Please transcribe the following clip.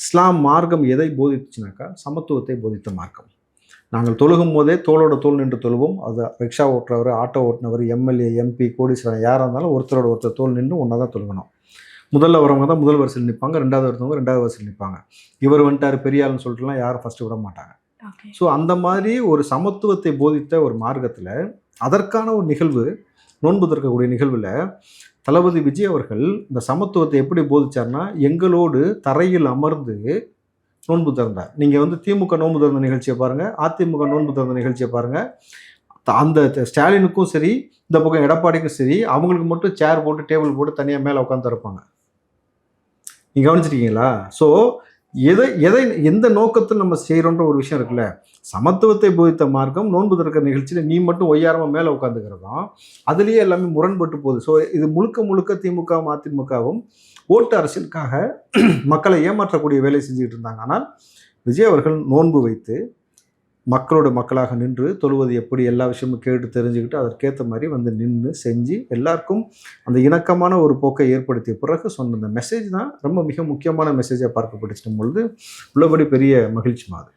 இஸ்லாம் மார்க்கம் எதை போதிச்சுனாக்கா சமத்துவத்தை போதித்த மார்க்கம். நாங்கள் தொழுகும் போதே தோளோட தோள் நின்று தொழுவோம். அது ரிக்ஷா ஓட்டுறவர், ஆட்டோ ஓட்டுனவர், எம்எல்ஏ, எம்பி, கோடீஸ்வரன் யாராக இருந்தாலும் ஒருத்தரோட ஒருத்தர் தோள் நின்று ஒன்றா தான் தொழுகணும். முதல்ல வரவங்க தான் முதல் வரிசையில் நிற்பாங்க, ரெண்டாவது வரவங்க ரெண்டாவது வரிசையில் நிற்பாங்க. இவர் வந்துட்டார் பெரிய ஆளுன்னு சொல்லிட்டுலாம் யாரும் ஃபஸ்ட்டு விட மாட்டாங்க. ஸோ அந்த மாதிரி ஒரு சமத்துவத்தை போதித்த ஒரு மார்க்கத்தில் அதற்கான ஒரு நிகழ்வு, நோன்பு திறக்கக்கூடிய நிகழ்வில் தளபதி விஜய் அவர்கள் இந்த சமத்துவத்தை எப்படி போதிச்சார்னா, எங்களோடு தரையில் அமர்ந்து நோன்பு திறந்தார். நீங்கள் வந்து திமுக நோன்பு திறந்த நிகழ்ச்சியை பாருங்கள், அதிமுக நோன்பு திறந்த நிகழ்ச்சியை பாருங்கள். அந்த ஸ்டாலினுக்கும் சரி, இந்த பக்கம் எடப்பாடிக்கும் சரி, அவங்களுக்கு மட்டும் சேர் போட்டு டேபிள் போட்டு தனியாக மேலே உட்காந்து இருப்பாங்க. நீங்கள் கவனிச்சிருக்கீங்களா? ஸோ எதை எந்த நோக்கத்தில் நம்ம செய்கிறோன்ற ஒரு விஷயம் இருக்குல்ல. சமத்துவத்தை போதித்த மார்க்கம் நோன்பு திறக்கிற நிகழ்ச்சியில் நீ மட்டும் ஒய்யாரமாக மேலே உட்காந்துக்கிறதும் அதுலேயே எல்லாமே முரண்பட்டு போகுது. ஸோ இது முழுக்க முழுக்க திமுகவும் அதிமுகவும் ஓட்டு அரசியலுக்காக மக்களை ஏமாற்றக்கூடிய வேலையை செஞ்சுக்கிட்டு இருந்தாங்க. ஆனால் விஜய் அவர்கள் நோன்பு வைத்து மக்களோட மக்களாக நின்று தொழுவது எப்படி, எல்லா விஷயமும் கேட்டு தெரிஞ்சுக்கிட்டு அதற்கேற்ற மாதிரி வந்து நின்று செஞ்சு எல்லாருக்கும் அந்த இணக்கமான ஒரு போக்கை ஏற்படுத்திய பிறகு சொன்ன இந்த மெசேஜ் தான் ரொம்ப மிக முக்கியமான மெசேஜாக பார்க்கப்பட்டுச்சும் பொழுது உள்ளபடி பெரிய மகிழ்ச்சி மாதிரி.